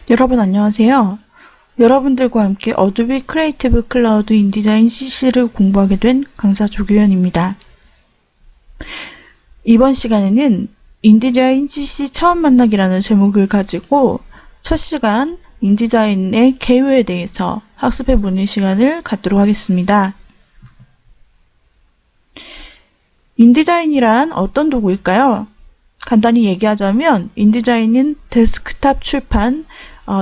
여러분 안녕하세요. 여러분들과 함께 어도비 크리에이티브 클라우드 인디자인 CC를 공부하게 된 강사 조규현입니다. 이번 시간에는 인디자인 CC 처음 만나기라는 제목을 가지고 첫 시간 인디자인의 개요에 대해서 학습해보는 시간을 갖도록 하겠습니다. 인디자인이란 어떤 도구일까요? 간단히 얘기하자면 인디자인은 데스크탑 출판,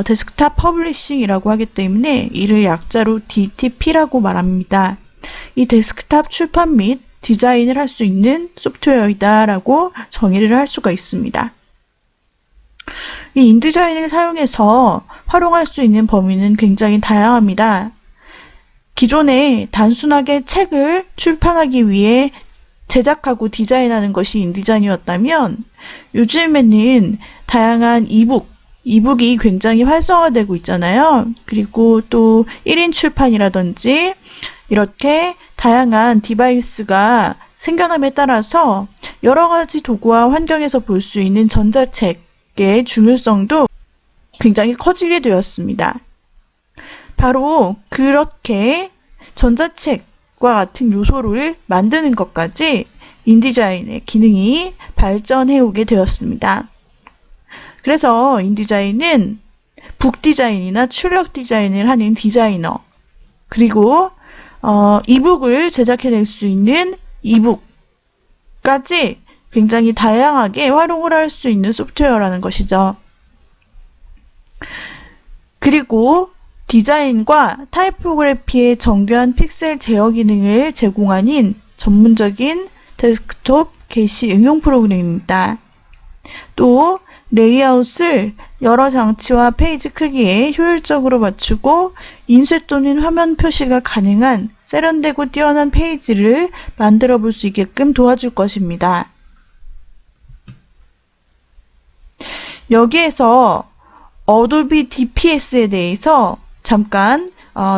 데스크탑 퍼블리싱이라고 하기 때문에 이를 약자로 DTP라고 말합니다. 이 데스크탑 출판 및 디자인을 할 수 있는 소프트웨어이다 라고 정의를 할 수가 있습니다. 이 인디자인을 사용해서 활용할 수 있는 범위는 굉장히 다양합니다. 기존에 단순하게 책을 출판하기 위해 제작하고 디자인하는 것이 인디자인이었다면 요즘에는 다양한 이북이 굉장히 활성화되고 있잖아요. 그리고 또 1인 출판이라든지 이렇게 다양한 디바이스가 생겨남에 따라서 여러 가지 도구와 환경에서 볼 수 있는 전자책의 중요성도 굉장히 커지게 되었습니다. 바로 그렇게 전자책과 같은 요소를 만드는 것까지 인디자인의 기능이 발전해 오게 되었습니다. 그래서 인디자인은 북 디자인이나 출력 디자인을 하는 디자이너, 그리고 이북을 제작해낼 수 있는 이북까지 굉장히 다양하게 활용을 할 수 있는 소프트웨어라는 것이죠. 그리고 디자인과 타이포그래피의 정교한 픽셀 제어 기능을 제공하는 전문적인 데스크톱 게시 응용 프로그램입니다. 또 레이아웃을 여러 장치와 페이지 크기에 효율적으로 맞추고 인쇄 또는 화면 표시가 가능한 세련되고 뛰어난 페이지를 만들어 볼 수 있게끔 도와줄 것입니다. 여기에서 어도비 DPS에 대해서 잠깐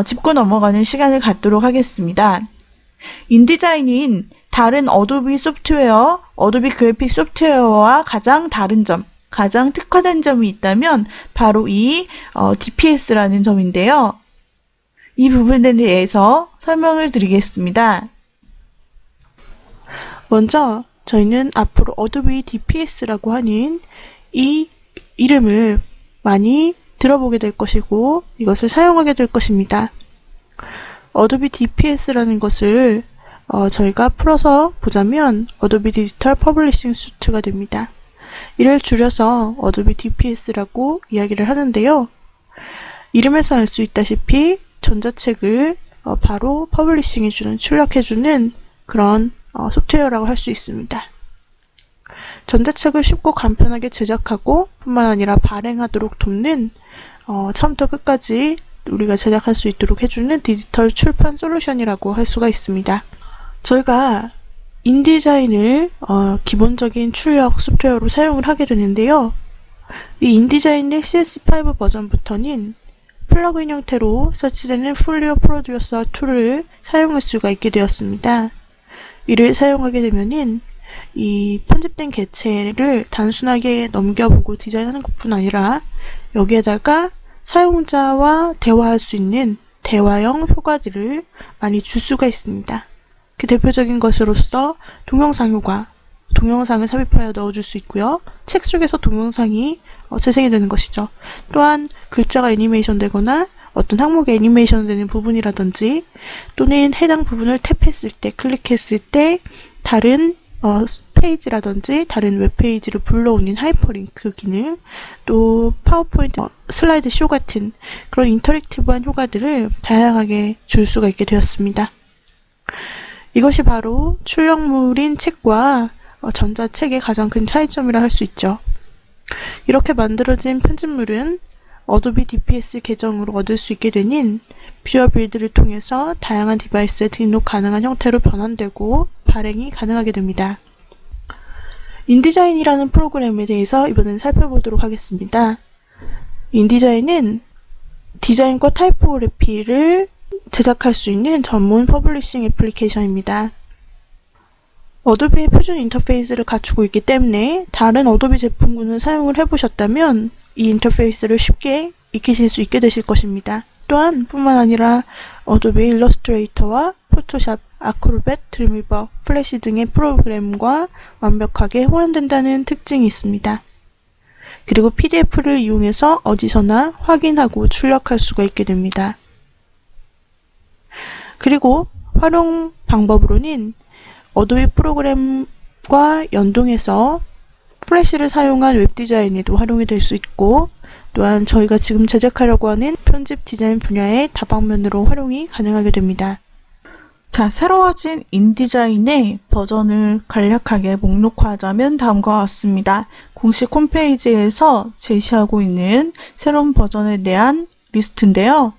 짚고 넘어가는 시간을 갖도록 하겠습니다. 인디자인인 다른 어도비 소프트웨어, 어도비 그래픽 소프트웨어와 가장 다른 점, 가장 특화된 점이 있다면 바로 이 DPS라는 점인데요. 이 부분에 대해서 설명을 드리겠습니다. 먼저 저희는 앞으로 어도비 DPS라고 하는 이 이름을 많이 들어보게 될 것이고 이것을 사용하게 될 것입니다. 어도비 DPS라는 것을 저희가 풀어서 보자면 어도비 디지털 퍼블리싱 수트가 됩니다. 이를 줄여서 어도비 DPS라고 이야기를 하는데요. 이름에서 알 수 있다시피 전자책을 바로 퍼블리싱해주는, 출력해주는 그런 소프트웨어라고 할 수 있습니다. 전자책을 쉽고 간편하게 제작하고 뿐만 아니라 발행하도록 돕는 처음부터 끝까지 우리가 제작할 수 있도록 해주는 디지털 출판 솔루션이라고 할 수가 있습니다. 저희가 인디자인을 기본적인 출력 소프트웨어로 사용을 하게 되는데요. 이 인디자인의 CS5 버전부터는 플러그인 형태로 설치되는 폴리오 프로듀서 툴을 사용할 수가 있게 되었습니다. 이를 사용하게 되면은 이 편집된 개체를 단순하게 넘겨보고 디자인하는 것뿐 아니라 여기에다가 사용자와 대화할 수 있는 대화형 효과들을 많이 줄 수가 있습니다. 그 대표적인 것으로서 동영상 효과, 동영상을 삽입하여 넣어줄 수 있고요. 책 속에서 동영상이 재생이 되는 것이죠. 또한 글자가 애니메이션 되거나 어떤 항목에 애니메이션 되는 부분이라든지 또는 해당 부분을 탭했을 때, 클릭했을 때 다른 페이지라든지 다른 웹페이지를 불러오는 하이퍼링크 기능, 또 파워포인트 슬라이드 쇼 같은 그런 인터랙티브한 효과들을 다양하게 줄 수가 있게 되었습니다. 이것이 바로 출력물인 책과 전자책의 가장 큰 차이점이라 할 수 있죠. 이렇게 만들어진 편집물은 어도비 DPS 계정으로 얻을 수 있게 되는 뷰어 빌드를 통해서 다양한 디바이스에 등록 가능한 형태로 변환되고 발행이 가능하게 됩니다. 인디자인이라는 프로그램에 대해서 이번엔 살펴보도록 하겠습니다. 인디자인은 디자인과 타이포그래피를 제작할 수 있는 전문 퍼블리싱 애플리케이션입니다. 어도비의 표준 인터페이스를 갖추고 있기 때문에 다른 어도비 제품군을 사용을 해보셨다면 이 인터페이스를 쉽게 익히실 수 있게 되실 것입니다. 또한 뿐만 아니라 어도비 일러스트레이터와 포토샵, 아크로벳, 드림위버, 플래시 등의 프로그램과 완벽하게 호환된다는 특징이 있습니다. 그리고 PDF를 이용해서 어디서나 확인하고 출력할 수가 있게 됩니다. 그리고 활용 방법으로는 어도비 프로그램과 연동해서 플래시를 사용한 웹디자인에도 활용이 될 수 있고, 또한 저희가 지금 제작하려고 하는 편집 디자인 분야의 다방면으로 활용이 가능하게 됩니다. 자, 새로워진 인디자인의 버전을 간략하게 목록화하자면 다음과 같습니다. 공식 홈페이지에서 제시하고 있는 새로운 버전에 대한 리스트인데요.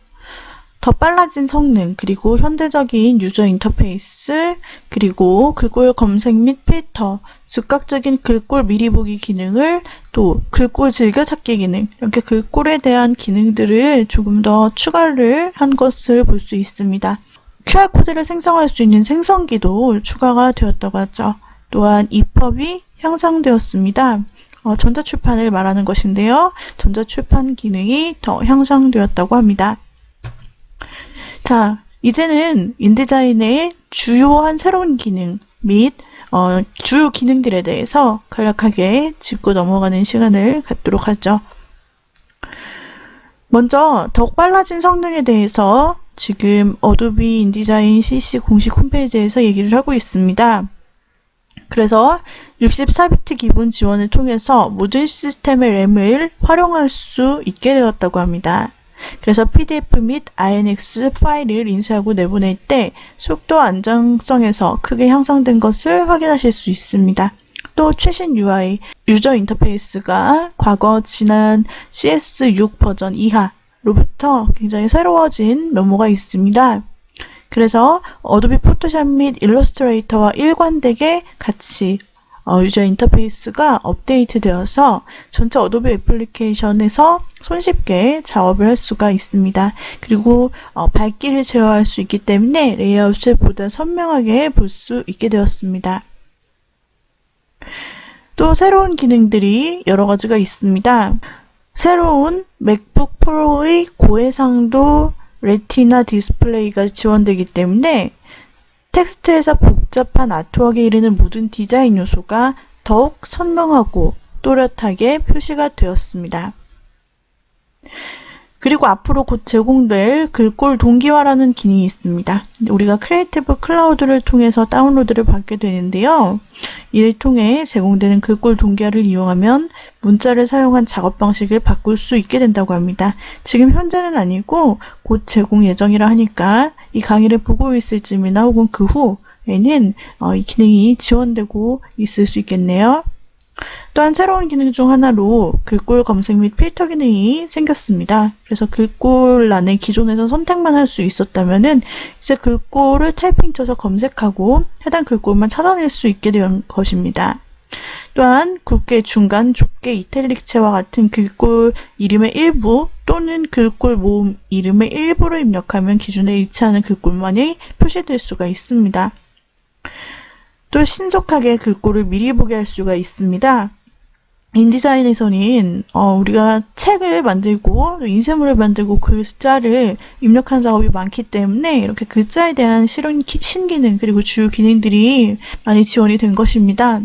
더 빨라진 성능, 그리고 현대적인 유저 인터페이스, 그리고 글꼴 검색 및 필터, 즉각적인 글꼴 미리 보기 기능을, 또 글꼴 즐겨찾기 기능, 이렇게 글꼴에 대한 기능들을 조금 더 추가를 한 것을 볼 수 있습니다. QR코드를 생성할 수 있는 생성기도 추가가 되었다고 하죠. 또한 EPUB이 향상되었습니다. 전자출판을 말하는 것인데요. 전자출판 기능이 더 향상되었다고 합니다. 자, 이제는 인디자인의 주요한 새로운 기능 및 주요 기능들에 대해서 간략하게 짚고 넘어가는 시간을 갖도록 하죠. 먼저 더욱 빨라진 성능에 대해서 지금 어도비 인디자인 CC 공식 홈페이지에서 얘기를 하고 있습니다. 그래서 64비트 기본 지원을 통해서 모든 시스템의 램을 활용할 수 있게 되었다고 합니다. 그래서 PDF 및 INX 파일을 인쇄하고 내보낼 때 속도 안정성에서 크게 향상된 것을 확인하실 수 있습니다. 또 최신 UI, 유저 인터페이스가 과거 지난 CS6 버전 이하로부터 굉장히 새로워진 면모가 있습니다. 그래서 어도비 포토샵 및 일러스트레이터와 일관되게 같이 유저 인터페이스가 업데이트되어서 전체 어도비 애플리케이션에서 손쉽게 작업을 할 수가 있습니다. 그리고 밝기를 제어할 수 있기 때문에 레이아웃을 보다 선명하게 볼 수 있게 되었습니다. 또 새로운 기능들이 여러 가지가 있습니다. 새로운 맥북 프로의 고해상도 레티나 디스플레이가 지원되기 때문에 텍스트에서 복잡한 아트웍에 이르는 모든 디자인 요소가 더욱 선명하고 또렷하게 표시가 되었습니다. 그리고 앞으로 곧 제공될 글꼴 동기화라는 기능이 있습니다. 우리가 크리에이티브 클라우드를 통해서 다운로드를 받게 되는데요. 이를 통해 제공되는 글꼴 동기화를 이용하면 문자를 사용한 작업 방식을 바꿀 수 있게 된다고 합니다. 지금 현재는 아니고 곧 제공 예정이라 하니까 이 강의를 보고 있을 쯤이나 혹은 그 후에는 이 기능이 지원되고 있을 수 있겠네요. 또한 새로운 기능 중 하나로 글꼴 검색 및 필터 기능이 생겼습니다. 그래서 글꼴란에 기존에서 선택만 할 수 있었다면은 이제 글꼴을 타이핑 쳐서 검색하고 해당 글꼴만 찾아낼 수 있게 된 것입니다. 또한 굵게, 중간, 좁게, 이탈릭체와 같은 글꼴 이름의 일부 또는 글꼴 모음 이름의 일부를 입력하면 기존에 일치하는 글꼴만이 표시될 수가 있습니다. 또 신속하게 글꼴을 미리 보게 할 수가 있습니다. 인디자인에서는 우리가 책을 만들고 인쇄물을 만들고 글자를 입력하는 작업이 많기 때문에 이렇게 글자에 대한 신기능 그리고 주요 기능들이 많이 지원이 된 것입니다.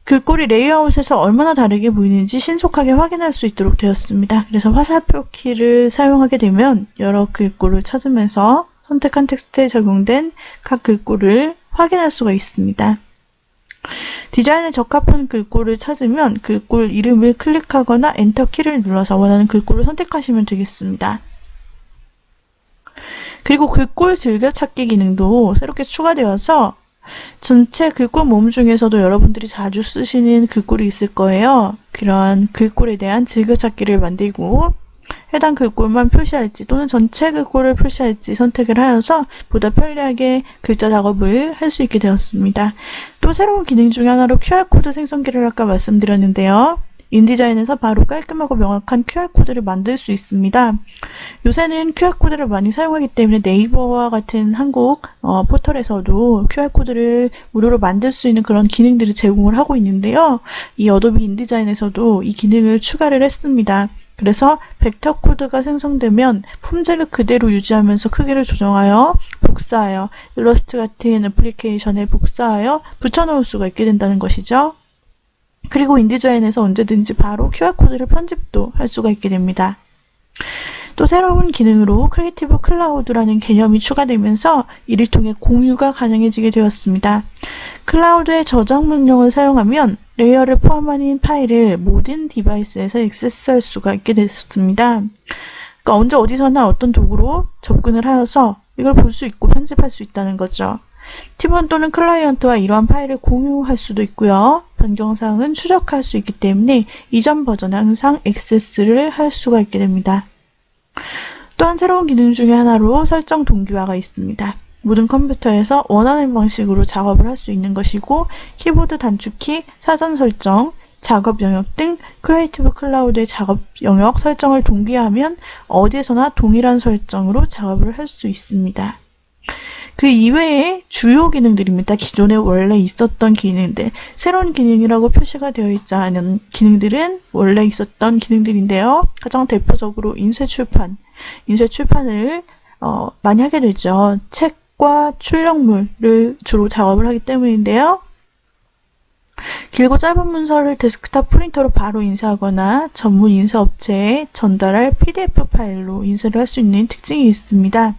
글꼴이 레이아웃에서 얼마나 다르게 보이는지 신속하게 확인할 수 있도록 되었습니다. 그래서 화살표 키를 사용하게 되면 여러 글꼴을 찾으면서 선택한 텍스트에 적용된 각 글꼴을 확인할 수가 있습니다. 디자인에 적합한 글꼴을 찾으면 글꼴 이름을 클릭하거나 엔터 키를 눌러서 원하는 글꼴을 선택하시면 되겠습니다. 그리고 글꼴 즐겨찾기 기능도 새롭게 추가되어서 전체 글꼴 모음 중에서도 여러분들이 자주 쓰시는 글꼴이 있을 거예요. 그러한 글꼴에 대한 즐겨찾기를 만들고 해당 글꼴만 표시할지 또는 전체 글꼴을 표시할지 선택을 하여서 보다 편리하게 글자 작업을 할 수 있게 되었습니다. 또 새로운 기능 중 하나로 QR코드 생성기를 아까 말씀드렸는데요. 인디자인에서 바로 깔끔하고 명확한 QR코드를 만들 수 있습니다. 요새는 QR코드를 많이 사용하기 때문에 네이버와 같은 한국 포털에서도 QR코드를 무료로 만들 수 있는 그런 기능들을 제공을 하고 있는데요. 이 어도비 인디자인에서도 이 기능을 추가를 했습니다. 그래서 벡터 코드가 생성되면 품질을 그대로 유지하면서 크기를 조정하여 복사하여 일러스트 같은 애플리케이션에 복사하여 붙여놓을 수가 있게 된다는 것이죠. 그리고 인디자인에서 언제든지 바로 QR코드를 편집도 할 수가 있게 됩니다. 또 새로운 기능으로 크리에이티브 클라우드라는 개념이 추가되면서 이를 통해 공유가 가능해지게 되었습니다. 클라우드의 저장 명령을 사용하면 레이어를 포함한 파일을 모든 디바이스에서 액세스할 수가 있게 됐습니다. 그러니까 언제 어디서나 어떤 도구로 접근을 하여서 이걸 볼 수 있고 편집할 수 있다는 거죠. 팀원 또는 클라이언트와 이러한 파일을 공유할 수도 있고요. 변경사항은 추적할 수 있기 때문에 이전 버전에 항상 액세스를 할 수가 있게 됩니다. 또한 새로운 기능 중에 하나로 설정 동기화가 있습니다. 모든 컴퓨터에서 원하는 방식으로 작업을 할 수 있는 것이고 키보드 단축키, 사전 설정, 작업 영역 등 크리에이티브 클라우드의 작업 영역 설정을 동기화하면 어디에서나 동일한 설정으로 작업을 할 수 있습니다. 그 이외의 주요 기능들입니다. 기존에 원래 있었던 기능들, 새로운 기능이라고 표시가 되어 있지 않은 기능들은 원래 있었던 기능들인데요. 가장 대표적으로 인쇄 출판을 많이 하게 되죠. 책과 출력물을 주로 작업을 하기 때문인데요. 길고 짧은 문서를 데스크탑 프린터로 바로 인쇄하거나 전문 인쇄 업체에 전달할 PDF 파일로 인쇄를 할 수 있는 특징이 있습니다.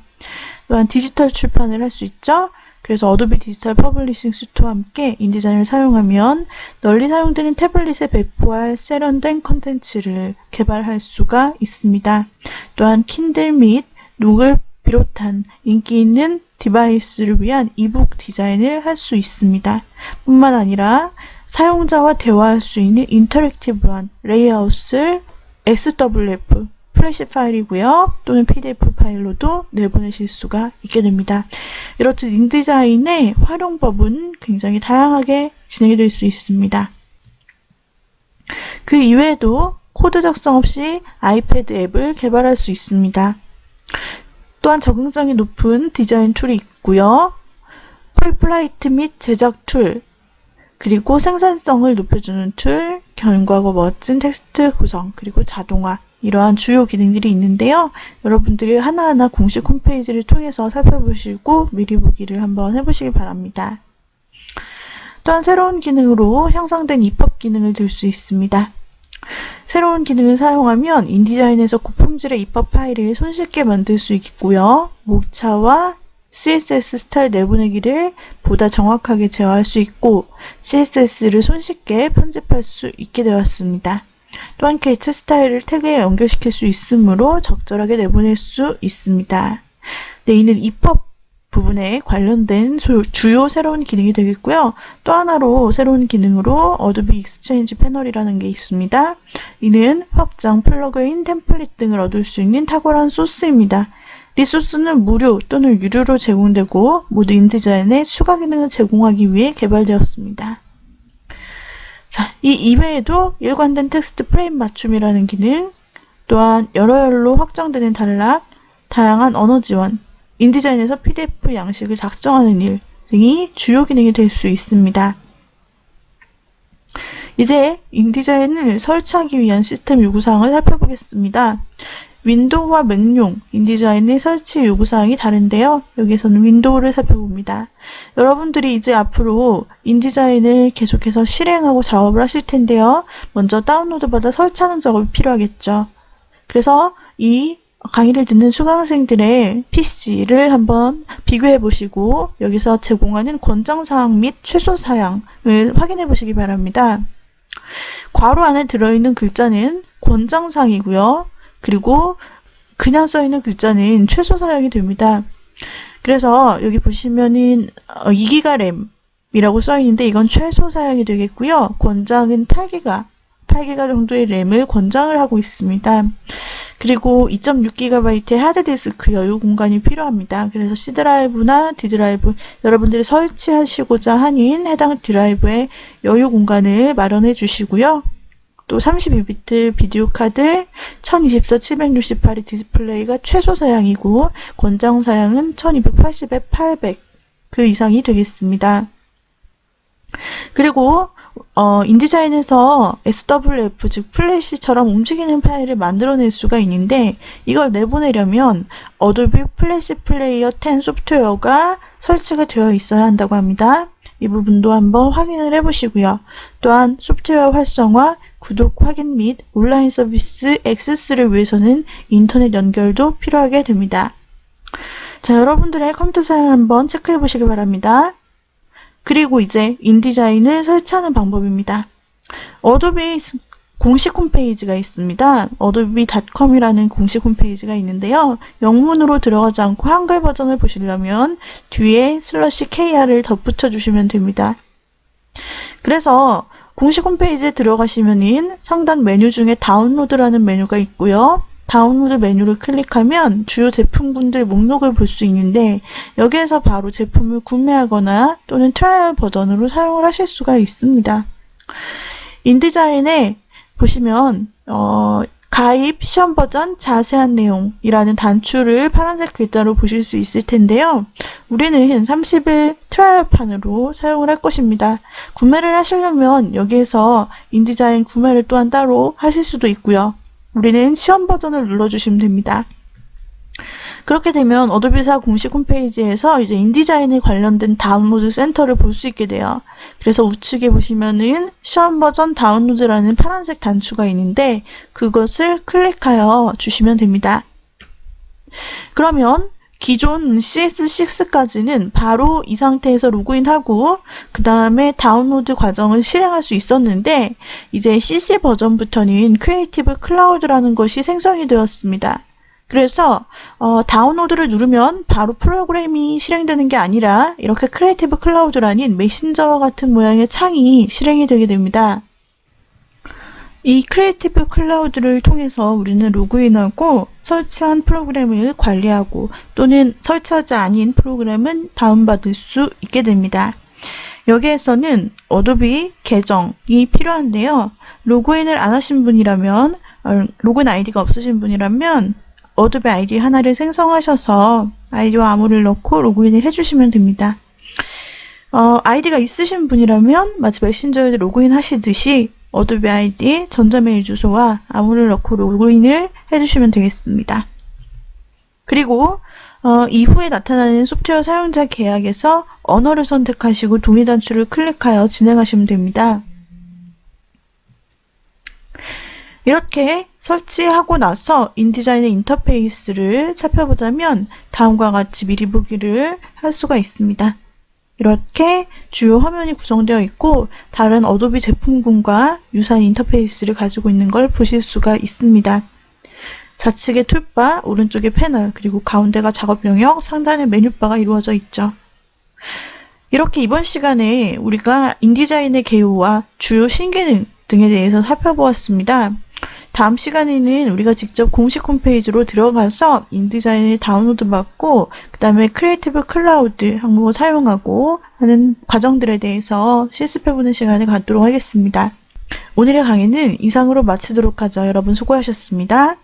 또한 디지털 출판을 할 수 있죠. 그래서 어도비 디지털 퍼블리싱 수트와 함께 인디자인을 사용하면 널리 사용되는 태블릿에 배포할 세련된 컨텐츠를 개발할 수가 있습니다. 또한 킨들 및 녹을 비롯한 인기 있는 디바이스를 위한 이북 디자인을 할 수 있습니다. 뿐만 아니라 사용자와 대화할 수 있는 인터랙티브한 레이아웃을 SWF 플래시 파일이고요. 또는 PDF 파일로도 내보내실 수가 있게 됩니다. 이렇듯 인디자인의 활용법은 굉장히 다양하게 진행이 될 수 있습니다. 그 이외에도 코드 작성 없이 아이패드 앱을 개발할 수 있습니다. 또한 적응성이 높은 디자인 툴이 있고요. 폴플라이트 및 제작 툴, 그리고 생산성을 높여주는 툴, 견고하고 멋진 텍스트 구성, 그리고 자동화, 이러한 주요 기능들이 있는데요. 여러분들이 하나하나 공식 홈페이지를 통해서 살펴보시고 미리 보기를 한번 해보시기 바랍니다. 또한 새로운 기능으로 향상된 입법 기능을 들 수 있습니다. 새로운 기능을 사용하면 인디자인에서 고품질의 입법 파일을 손쉽게 만들 수 있고요. 목차와 CSS 스타일 내보내기를 보다 정확하게 제어할 수 있고 CSS를 손쉽게 편집할 수 있게 되었습니다. 또한 게트 스타일을 태그에 연결시킬 수 있으므로 적절하게 내보낼 수 있습니다. 네, 이는 입법 부분에 관련된 주요 새로운 기능이 되겠고요. 또 하나로 새로운 기능으로 어도비 익스체인지 패널이라는 게 있습니다. 이는 확장, 플러그인, 템플릿 등을 얻을 수 있는 탁월한 소스입니다. 이 소스는 무료 또는 유료로 제공되고 모두 인디자인에 추가 기능을 제공하기 위해 개발되었습니다. 자, 이 이외에도 일관된 텍스트 프레임 맞춤이라는 기능, 또한 여러 열로 확장되는 단락, 다양한 언어 지원, 인디자인에서 PDF 양식을 작성하는 일 등이 주요 기능이 될 수 있습니다. 이제 인디자인을 설치하기 위한 시스템 요구사항을 살펴보겠습니다. 윈도우와 맥용, 인디자인의 설치 요구사항이 다른데요. 여기에서는 윈도우를 살펴봅니다. 여러분들이 이제 앞으로 인디자인을 계속해서 실행하고 작업을 하실 텐데요. 먼저 다운로드 받아 설치하는 작업이 필요하겠죠. 그래서 이 강의를 듣는 수강생들의 PC를 한번 비교해 보시고 여기서 제공하는 권장사항 및 최소사양을 확인해 보시기 바랍니다. 괄호 안에 들어있는 글자는 권장사항이고요. 그리고 그냥 써있는 글자는 최소사양이 됩니다. 그래서 여기 보시면은 2기가 램이라고 써있는데 이건 최소사양이 되겠고요. 권장은 8기가 정도의 램을 권장을 하고 있습니다. 그리고 2.6GB의 하드디스크 여유 공간이 필요합니다. 그래서 C 드라이브나 D 드라이브 여러분들이 설치하시고자 하는 해당 드라이브의 여유 공간을 마련해 주시고요. 또 32비트 비디오 카드, 1024, 768의 디스플레이가 최소 사양이고 권장 사양은 1280에 800 그 이상이 되겠습니다. 그리고 인디자인에서 SWF 즉 플래시처럼 움직이는 파일을 만들어낼 수가 있는데 이걸 내보내려면 어도비 플래시 플레이어 10 소프트웨어가 설치가 되어 있어야 한다고 합니다. 이 부분도 한번 확인을 해보시고요. 또한 소프트웨어 활성화, 구독 확인 및 온라인 서비스 액세스를 위해서는 인터넷 연결도 필요하게 됩니다. 자, 여러분들의 컴퓨터 사용 한번 체크해 보시기 바랍니다. 그리고 이제 인디자인을 설치하는 방법입니다. 어도비 공식 홈페이지가 있습니다. adobe.com이라는 공식 홈페이지가 있는데요. 영문으로 들어가지 않고 한글 버전을 보시려면 뒤에 /kr을 덧붙여 주시면 됩니다. 그래서 공식 홈페이지에 들어가시면은 상단 메뉴 중에 다운로드라는 메뉴가 있고요. 다운로드 메뉴를 클릭하면 주요 제품군들 목록을 볼 수 있는데 여기에서 바로 제품을 구매하거나 또는 트라이얼 버전으로 사용을 하실 수가 있습니다. 인디자인에 보시면 가입, 시험 버전, 자세한 내용이라는 단추를 파란색 글자로 보실 수 있을 텐데요. 우리는 30일 트라이얼판으로 사용을 할 것입니다. 구매를 하시려면 여기에서 인디자인 구매를 또한 따로 하실 수도 있고요. 우리는 시험 버전을 눌러주시면 됩니다. 그렇게 되면 어도비사 공식 홈페이지에서 이제 인디자인에 관련된 다운로드 센터를 볼 수 있게 돼요. 그래서 우측에 보시면은 시험 버전 다운로드라는 파란색 단추가 있는데 그것을 클릭하여 주시면 됩니다. 그러면 기존 CS6까지는 바로 이 상태에서 로그인하고 그 다음에 다운로드 과정을 실행할 수 있었는데 이제 CC 버전부터는 크리에이티브 클라우드라는 것이 생성이 되었습니다. 그래서 다운로드를 누르면 바로 프로그램이 실행되는 게 아니라 이렇게 크리에이티브 클라우드라는 메신저와 같은 모양의 창이 실행이 되게 됩니다. 이 크리에이티브 클라우드를 통해서 우리는 로그인하고 설치한 프로그램을 관리하고 또는 설치하지 않은 프로그램은 다운받을 수 있게 됩니다. 여기에서는 어도비 계정이 필요한데요. 로그인을 안 하신 분이라면 로그인 아이디가 없으신 분이라면 어도비 아이디 하나를 생성하셔서 아이디와 암호를 넣고 로그인을 해주시면 됩니다. 아이디가 있으신 분이라면 마치 메신저에 로그인 하시듯이 어도비 아이디, 전자메일 주소와 암호를 넣고 로그인을 해주시면 되겠습니다. 그리고 이후에 나타나는 소프트웨어 사용자 계약에서 언어를 선택하시고 동의 단추를 클릭하여 진행하시면 됩니다. 이렇게 설치하고 나서 인디자인의 인터페이스를 살펴보자면 다음과 같이 미리 보기를 할 수가 있습니다. 이렇게 주요 화면이 구성되어 있고 다른 어도비 제품군과 유사한 인터페이스를 가지고 있는 걸 보실 수가 있습니다. 좌측에 툴바, 오른쪽에 패널, 그리고 가운데가 작업 영역, 상단에 메뉴바가 이루어져 있죠. 이렇게 이번 시간에 우리가 인디자인의 개요와 주요 신기능 등에 대해서 살펴보았습니다. 다음 시간에는 우리가 직접 공식 홈페이지로 들어가서 인디자인을 다운로드 받고 그 다음에 크리에이티브 클라우드 항목을 사용하고 하는 과정들에 대해서 실습해보는 시간을 갖도록 하겠습니다. 오늘의 강의는 이상으로 마치도록 하죠. 여러분 수고하셨습니다.